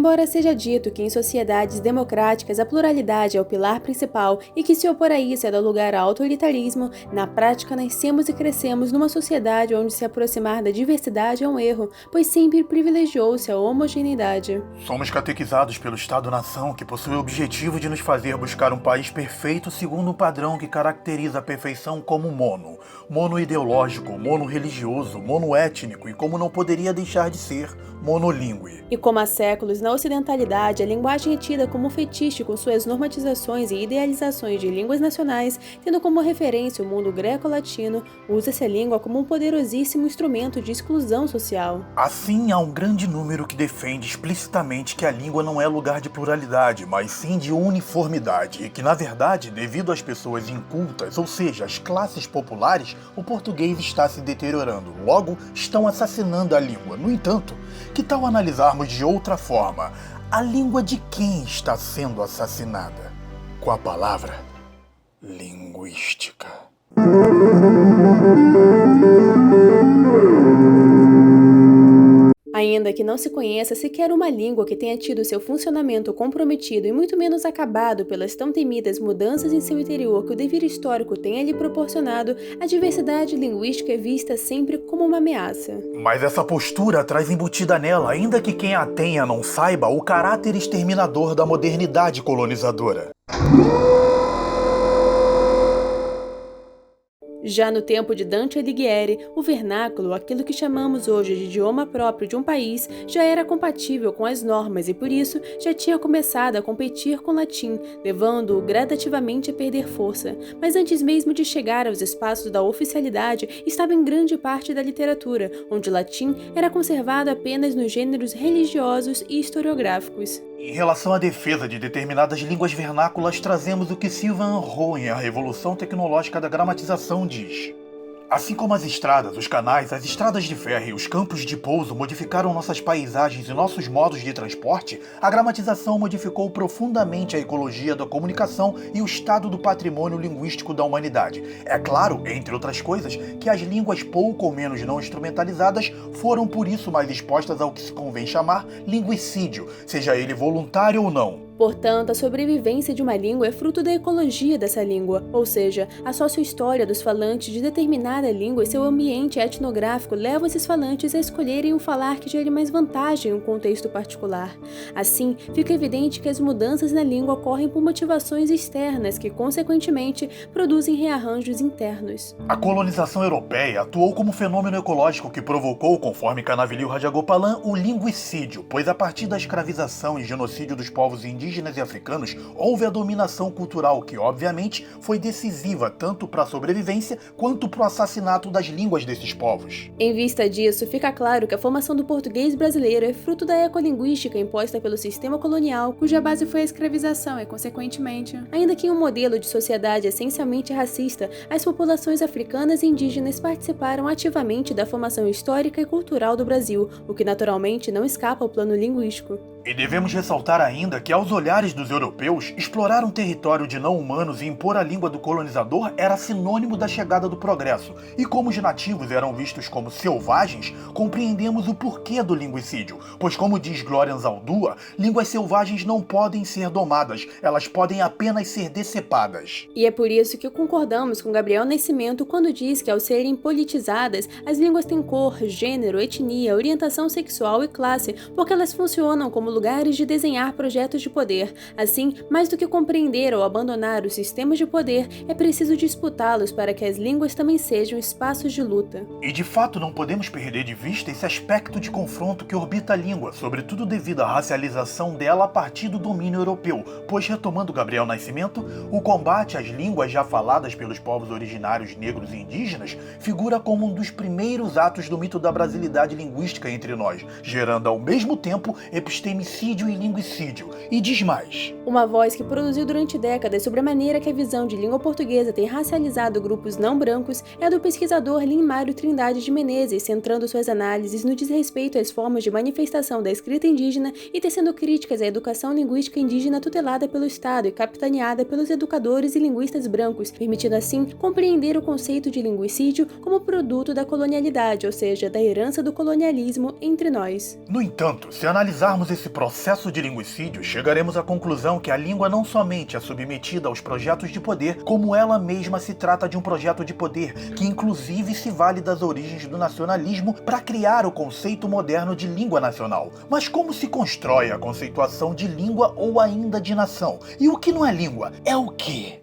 Embora seja dito que em sociedades democráticas a pluralidade é o pilar principal e que se opor a isso é dar lugar ao autoritarismo, na prática nascemos e crescemos numa sociedade onde se aproximar da diversidade é um erro, pois sempre privilegiou-se a homogeneidade. Somos catequizados pelo Estado-nação que possui o objetivo de nos fazer buscar um país perfeito segundo um padrão que caracteriza a perfeição como mono-ideológico, mono-religioso, mono-étnico e, como não poderia deixar de ser, monolíngue. E como há séculos, na ocidentalidade, a linguagem é tida como fetiche com suas normatizações e idealizações de línguas nacionais, tendo como referência o mundo greco-latino, usa-se a língua como um poderosíssimo instrumento de exclusão social. Assim, há um grande número que defende explicitamente que a língua não é lugar de pluralidade, mas sim de uniformidade, e que, na verdade, devido às pessoas incultas, ou seja, às classes populares, o português está se deteriorando. Logo, estão assassinando a língua. No entanto, que tal analisarmos de outra forma? A língua de quem está sendo assassinada? Com a palavra linguística. Ainda que não se conheça sequer uma língua que tenha tido seu funcionamento comprometido e muito menos acabado pelas tão temidas mudanças em seu interior que o devir histórico tenha lhe proporcionado, a diversidade linguística é vista sempre como uma ameaça. Mas essa postura traz embutida nela, ainda que quem a tenha não saiba, o caráter exterminador da modernidade colonizadora. Já no tempo de Dante Alighieri, o vernáculo, aquilo que chamamos hoje de idioma próprio de um país, já era compatível com as normas e, por isso, já tinha começado a competir com o latim, levando-o gradativamente a perder força. Mas antes mesmo de chegar aos espaços da oficialidade, estava em grande parte da literatura, onde o latim era conservado apenas nos gêneros religiosos e historiográficos. Em relação à defesa de determinadas línguas vernáculas, trazemos o que Sylvain Roux, em A Revolução Tecnológica da Gramatização, diz. Assim como as estradas, os canais, as estradas de ferro e os campos de pouso modificaram nossas paisagens e nossos modos de transporte, a gramatização modificou profundamente a ecologia da comunicação e o estado do patrimônio linguístico da humanidade. É claro, entre outras coisas, que as línguas pouco ou menos não instrumentalizadas foram por isso mais expostas ao que se convém chamar linguicídio, seja ele voluntário ou não. Portanto, a sobrevivência de uma língua é fruto da ecologia dessa língua, ou seja, a sociohistória dos falantes de determinada língua e seu ambiente etnográfico levam esses falantes a escolherem um falar que gere mais vantagem em um contexto particular. Assim, fica evidente que as mudanças na língua ocorrem por motivações externas que, consequentemente, produzem rearranjos internos. A colonização europeia atuou como fenômeno ecológico que provocou, conforme Canavilio Rajagopalan, o linguicídio, pois a partir da escravização e genocídio dos povos indígenas e africanos, houve a dominação cultural que, obviamente, foi decisiva tanto para a sobrevivência quanto para o assassinato das línguas desses povos. Em vista disso, fica claro que a formação do português brasileiro é fruto da ecolinguística imposta pelo sistema colonial, cuja base foi a escravização e, consequentemente, ainda que em um modelo de sociedade essencialmente racista, as populações africanas e indígenas participaram ativamente da formação histórica e cultural do Brasil, o que naturalmente não escapa ao plano linguístico. E devemos ressaltar ainda que, aos olhares dos europeus, explorar um território de não-humanos e impor a língua do colonizador era sinônimo da chegada do progresso. E como os nativos eram vistos como selvagens, compreendemos o porquê do linguicídio, pois, como diz Glória Anzaldúa, línguas selvagens não podem ser domadas, elas podem apenas ser decepadas. E é por isso que concordamos com Gabriel Nascimento quando diz que, ao serem politizadas, as línguas têm cor, gênero, etnia, orientação sexual e classe, porque elas funcionam como lugares de desenhar projetos de poder. Assim, mais do que compreender ou abandonar os sistemas de poder, é preciso disputá-los para que as línguas também sejam espaços de luta. E de fato não podemos perder de vista esse aspecto de confronto que orbita a língua, sobretudo devido à racialização dela a partir do domínio europeu, pois, retomando Gabriel Nascimento, o combate às línguas já faladas pelos povos originários negros e indígenas figura como um dos primeiros atos do mito da brasilidade linguística entre nós, gerando ao mesmo tempo epistemicídio e linguicídio. E diz mais. Uma voz que produziu durante décadas sobre a maneira que a visão de língua portuguesa tem racializado grupos não brancos é a do pesquisador Mário Trindade de Menezes, centrando suas análises no desrespeito às formas de manifestação da escrita indígena e tecendo críticas à educação linguística indígena tutelada pelo Estado e capitaneada pelos educadores e linguistas brancos, permitindo assim compreender o conceito de linguicídio como produto da colonialidade, ou seja, da herança do colonialismo entre nós. No entanto, se analisarmos esse processo de linguicídio, chegaremos à conclusão que a língua não somente é submetida aos projetos de poder, como ela mesma se trata de um projeto de poder, que inclusive se vale das origens do nacionalismo para criar o conceito moderno de língua nacional. Mas como se constrói a conceituação de língua ou ainda de nação? E o que não é língua? É o quê?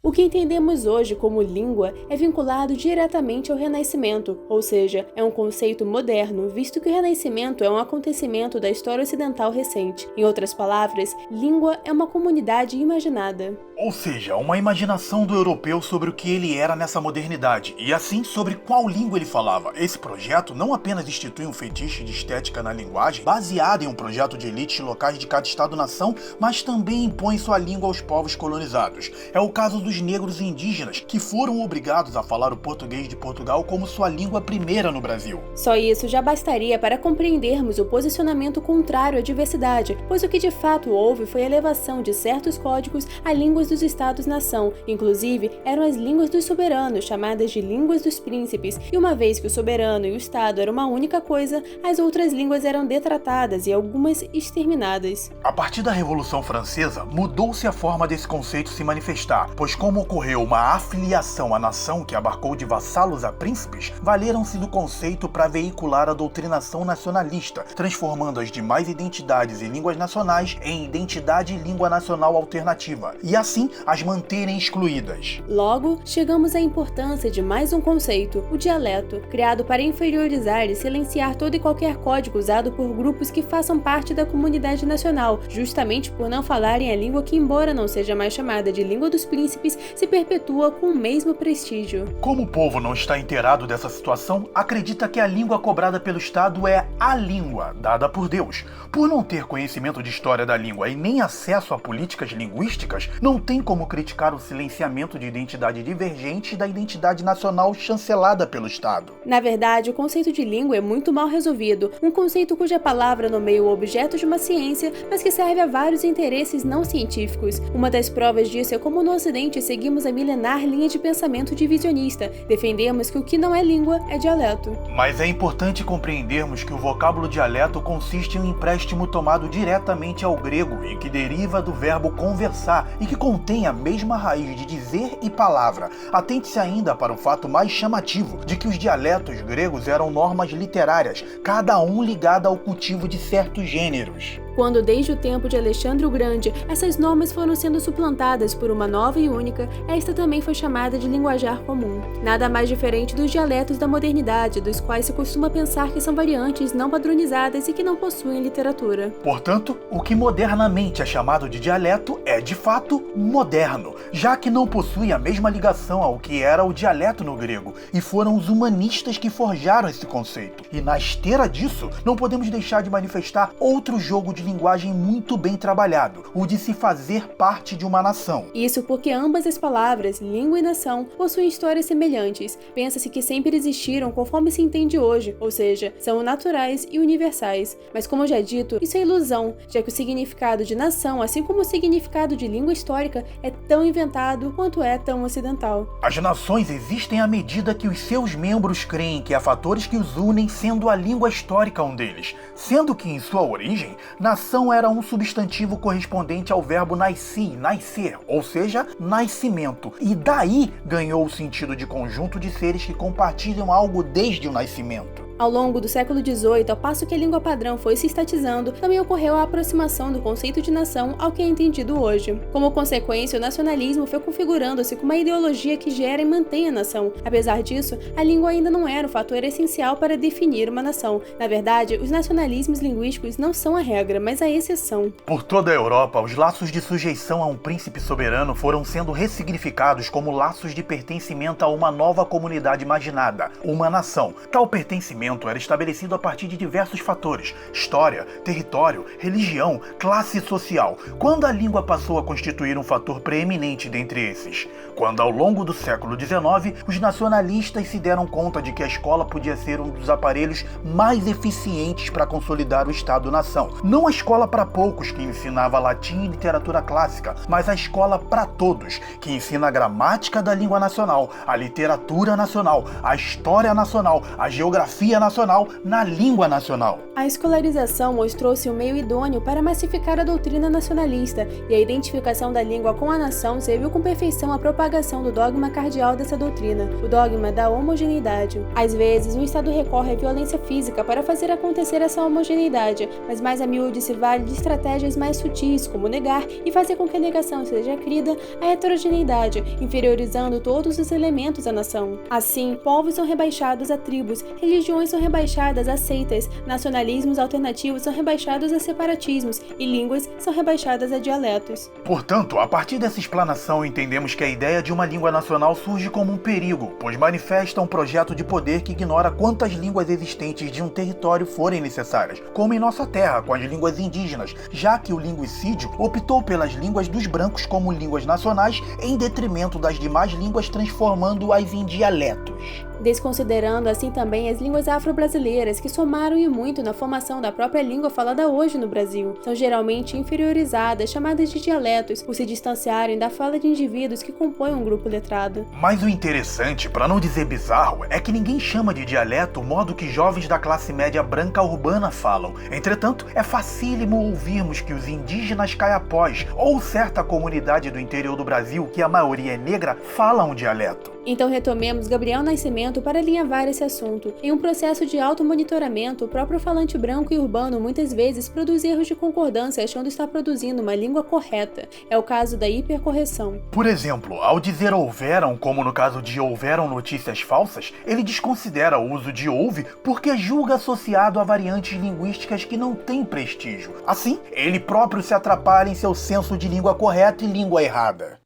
O que entendemos hoje como língua é vinculado diretamente ao Renascimento, ou seja, é um conceito moderno, visto que o Renascimento é um acontecimento da história ocidental recente. Em outras palavras, língua é uma comunidade imaginada. Ou seja, uma imaginação do europeu sobre o que ele era nessa modernidade, e assim sobre qual língua ele falava. Esse projeto não apenas institui um fetiche de estética na linguagem, baseado em um projeto de elites locais de cada estado-nação, mas também impõe sua língua aos povos colonizados. É o caso dos negros e indígenas, que foram obrigados a falar o português de Portugal como sua língua primeira no Brasil. Só isso já bastaria para compreendermos o posicionamento contrário à diversidade, pois o que de fato houve foi a elevação de certos códigos a línguas dos estados-nação, inclusive eram as línguas dos soberanos, chamadas de línguas dos príncipes, e uma vez que o soberano e o estado eram uma única coisa, as outras línguas eram detratadas e algumas exterminadas. A partir da Revolução Francesa, mudou-se a forma desse conceito se manifestar, pois como ocorreu uma afiliação à nação que abarcou de vassalos a príncipes, valeram-se do conceito para veicular a doutrinação nacionalista, transformando as demais identidades e línguas nacionais em identidade e língua nacional alternativa, e assim as manterem excluídas. Logo, chegamos à importância de mais um conceito, o dialeto, criado para inferiorizar e silenciar todo e qualquer código usado por grupos que façam parte da comunidade nacional, justamente por não falarem a língua que, embora não seja mais chamada de língua dos príncipes, se perpetua com o mesmo prestígio. Como o povo não está inteirado dessa situação, acredita que a língua cobrada pelo Estado é a língua dada por Deus. Por não ter conhecimento de história da língua e nem acesso a políticas linguísticas, não tem como criticar o silenciamento de identidade divergente da identidade nacional chancelada pelo Estado. Na verdade, o conceito de língua é muito mal resolvido, um conceito cuja palavra nomeia o objeto de uma ciência, mas que serve a vários interesses não científicos. Uma das provas disso é como no Ocidente seguimos a milenar linha de pensamento divisionista. Defendemos que o que não é língua é dialeto. Mas é importante compreendermos que o vocábulo dialeto consiste em um empréstimo tomado diretamente ao grego e que deriva do verbo conversar e que contém a mesma raiz de dizer e palavra. Atente-se ainda para o fato mais chamativo de que os dialetos gregos eram normas literárias, cada um ligada ao cultivo de certos gêneros. Quando, desde o tempo de Alexandre o Grande, essas normas foram sendo suplantadas por uma nova e única, esta também foi chamada de linguajar comum. Nada mais diferente dos dialetos da modernidade, dos quais se costuma pensar que são variantes não padronizadas e que não possuem literatura. Portanto, o que modernamente é chamado de dialeto é, de fato, moderno, já que não possui a mesma ligação ao que era o dialeto no grego, e foram os humanistas que forjaram esse conceito. E na esteira disso, não podemos deixar de manifestar outro jogo de linguagem muito bem trabalhado, o de se fazer parte de uma nação. Isso porque ambas as palavras, língua e nação, possuem histórias semelhantes. Pensa-se que sempre existiram conforme se entende hoje, ou seja, são naturais e universais. Mas como já dito, isso é ilusão, já que o significado de nação, assim como o significado de língua histórica, é tão inventado quanto é tão ocidental. As nações existem à medida que os seus membros creem que há fatores que os unem, sendo a língua histórica um deles, sendo que em sua origem, nação era um substantivo correspondente ao verbo nasci, nascer, ou seja, nascimento, e daí ganhou o sentido de conjunto de seres que compartilham algo desde o nascimento. Ao longo do século XVIII, ao passo que a língua padrão foi se estatizando, também ocorreu a aproximação do conceito de nação ao que é entendido hoje. Como consequência, o nacionalismo foi configurando-se como uma ideologia que gera e mantém a nação. Apesar disso, a língua ainda não era o fator essencial para definir uma nação. Na verdade, os nacionalismos linguísticos não são a regra, mas a exceção. Por toda a Europa, os laços de sujeição a um príncipe soberano foram sendo ressignificados como laços de pertencimento a uma nova comunidade imaginada, uma nação. Tal pertencimento era estabelecido a partir de diversos fatores: história, território, religião, classe social. Quando a língua passou a constituir um fator preeminente dentre esses? Quando, ao longo do século XIX, os nacionalistas se deram conta de que a escola podia ser um dos aparelhos mais eficientes para consolidar o Estado-nação. Não a escola para poucos, que ensinava latim e literatura clássica, mas a escola para todos, que ensina a gramática da língua nacional, a literatura nacional, a história nacional, a geografia autonomia nacional na língua nacional. A escolarização mostrou-se o meio idôneo para massificar a doutrina nacionalista, e a identificação da língua com a nação serviu com perfeição à propagação do dogma cardeal dessa doutrina, o dogma da homogeneidade. Às vezes, o Estado recorre à violência física para fazer acontecer essa homogeneidade, mas mais a miúde se vale de estratégias mais sutis, como negar e fazer com que a negação seja crida a heterogeneidade, inferiorizando todos os elementos da nação. Assim, povos são rebaixados a tribos, religiões são rebaixadas a seitas, nacionalismos alternativos são rebaixados a separatismos e línguas são rebaixadas a dialetos. Portanto, a partir dessa explanação, entendemos que a ideia de uma língua nacional surge como um perigo, pois manifesta um projeto de poder que ignora quantas línguas existentes de um território forem necessárias, como em nossa terra, com as línguas indígenas, já que o linguicídio optou pelas línguas dos brancos como línguas nacionais em detrimento das demais línguas, transformando-as em dialetos. Desconsiderando assim também as línguas afro-brasileiras, que somaram e muito na formação da própria língua falada hoje no Brasil. São geralmente inferiorizadas, chamadas de dialetos, por se distanciarem da fala de indivíduos que compõem um grupo letrado. Mas o interessante, para não dizer bizarro, é que ninguém chama de dialeto o modo que jovens da classe média branca urbana falam. Entretanto, é facílimo ouvirmos que os indígenas caiapós, ou certa comunidade do interior do Brasil, que a maioria é negra, falam um dialeto. Então retomemos Gabriel Nascimento para alinhavar esse assunto. Em um processo de automonitoramento, o próprio falante branco e urbano muitas vezes produz erros de concordância achando estar produzindo uma língua correta. É o caso da hipercorreção. Por exemplo, ao dizer houveram, como no caso de houveram notícias falsas, ele desconsidera o uso de houve porque julga associado a variantes linguísticas que não têm prestígio. Assim, ele próprio se atrapalha em seu senso de língua correta e língua errada.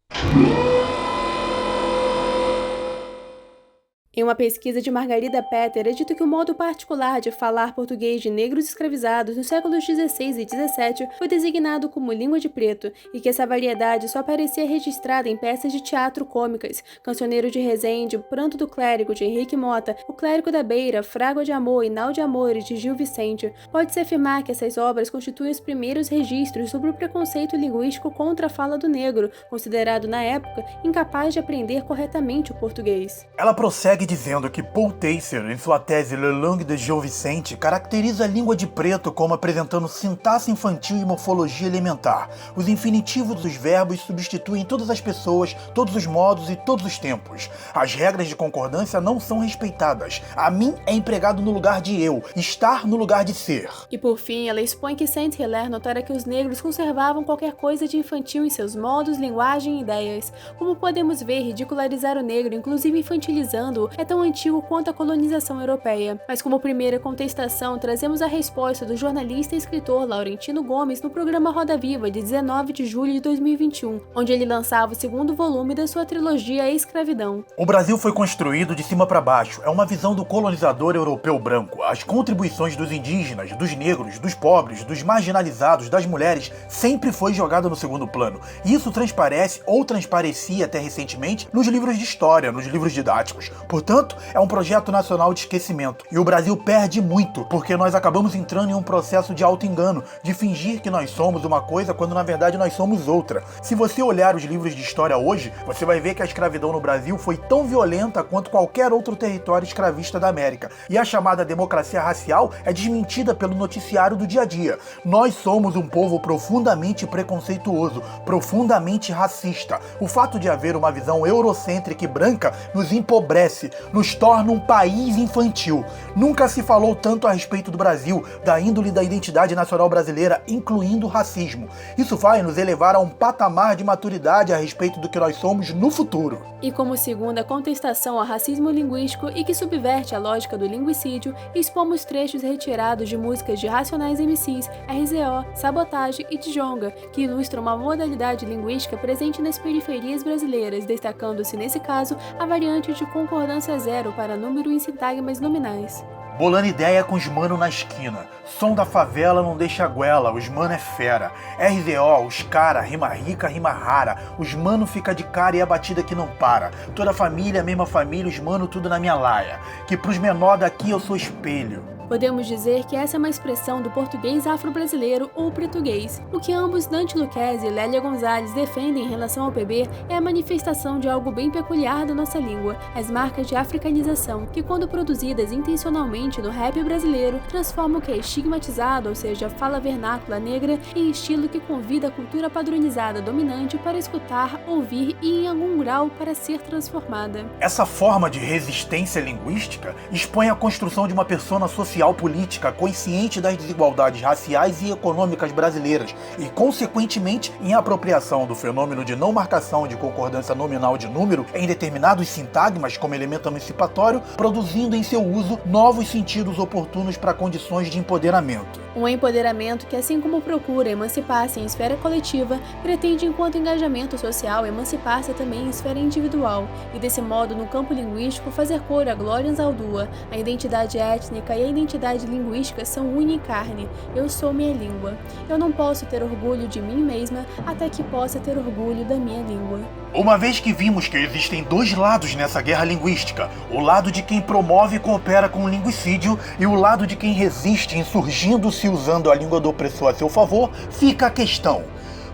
Em uma pesquisa de Margarida Petter, é dito que o modo particular de falar português de negros escravizados nos séculos XVI e XVII foi designado como língua de preto, e que essa variedade só aparecia registrada em peças de teatro cômicas, Cancioneiro de Resende, Pranto do Clérigo, de Henrique Mota, O Clérigo da Beira, Frágua de Amor e Nau de Amores, de Gil Vicente. Pode-se afirmar que essas obras constituem os primeiros registros sobre o preconceito linguístico contra a fala do negro, considerado na época incapaz de aprender corretamente o português. Ela prossegue dizendo que Paul Tasser, em sua tese Le Langue de Gil Vicente, caracteriza a língua de preto como apresentando sintaxe infantil e morfologia elementar. Os infinitivos dos verbos substituem todas as pessoas, todos os modos e todos os tempos. As regras de concordância não são respeitadas. A mim é empregado no lugar de eu, estar no lugar de ser. E por fim, ela expõe que Saint-Hilaire notara que os negros conservavam qualquer coisa de infantil em seus modos, linguagem e ideias. Como podemos ver, ridicularizar o negro, inclusive infantilizando-o, é tão antigo quanto a colonização europeia. Mas como primeira contestação, trazemos a resposta do jornalista e escritor Laurentino Gomes no programa Roda Viva, de 19 de julho de 2021, onde ele lançava o segundo volume da sua trilogia A Escravidão. O Brasil foi construído de cima para baixo. É uma visão do colonizador europeu branco. As contribuições dos indígenas, dos negros, dos pobres, dos marginalizados, das mulheres, sempre foi jogada no segundo plano. E isso transparece, ou transparecia até recentemente, nos livros de história, nos livros didáticos. Portanto, é um projeto nacional de esquecimento. E o Brasil perde muito, porque nós acabamos entrando em um processo de auto-engano, de fingir que nós somos uma coisa quando na verdade nós somos outra. Se você olhar os livros de história hoje, você vai ver que a escravidão no Brasil foi tão violenta quanto qualquer outro território escravista da América. E a chamada democracia racial é desmentida pelo noticiário do dia a dia. Nós somos um povo profundamente preconceituoso, profundamente racista. O fato de haver uma visão eurocêntrica e branca nos empobrece, nos torna um país infantil. Nunca se falou tanto a respeito do Brasil, da índole da identidade nacional brasileira, incluindo o racismo. Isso vai nos elevar a um patamar de maturidade a respeito do que nós somos no futuro. E como segunda contestação ao racismo linguístico e que subverte a lógica do linguicídio, expomos trechos retirados de músicas de Racionais MCs, RZO, Sabotagem e Djonga, que ilustram uma modalidade linguística presente nas periferias brasileiras, destacando-se nesse caso a variante de concordância zero para número em sintagmas nominais. Bolando ideia com os mano na esquina. Som da favela não deixa goela, os mano é fera. RZO, os cara, rima rica, rima rara. Os mano fica de cara e a batida que não para. Toda família, mesma família, os mano tudo na minha laia. Que pros menor daqui eu sou espelho. Podemos dizer que essa é uma expressão do português afro-brasileiro ou português. O que ambos Dante Lucchesi e Lélia Gonzalez defendem em relação ao PB é a manifestação de algo bem peculiar da nossa língua, as marcas de africanização, que quando produzidas intencionalmente no rap brasileiro, transformam o que é estigmatizado, ou seja, a fala vernácula negra, em estilo que convida a cultura padronizada dominante para escutar, ouvir e, em algum grau, para ser transformada. Essa forma de resistência linguística expõe a construção de uma persona social política consciente das desigualdades raciais e econômicas brasileiras e, consequentemente, em apropriação do fenômeno de não marcação de concordância nominal de número em determinados sintagmas como elemento emancipatório, produzindo em seu uso novos sentidos oportunos para condições de empoderamento. Um empoderamento que, assim como procura emancipar-se em esfera coletiva, pretende, enquanto engajamento social, emancipar-se também em esfera individual, e desse modo, no campo linguístico, fazer cor a glória Zaldúa. A identidade étnica e a identidade linguística são unha e carne. Eu sou minha língua. Eu não posso ter orgulho de mim mesma até que possa ter orgulho da minha língua. Uma vez que vimos que existem dois lados nessa guerra linguística, o lado de quem promove e coopera com o linguicídio e o lado de quem resiste insurgindo-se usando a língua do opressor a seu favor, fica a questão: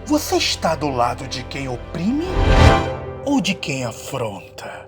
você está do lado de quem oprime ou de quem afronta?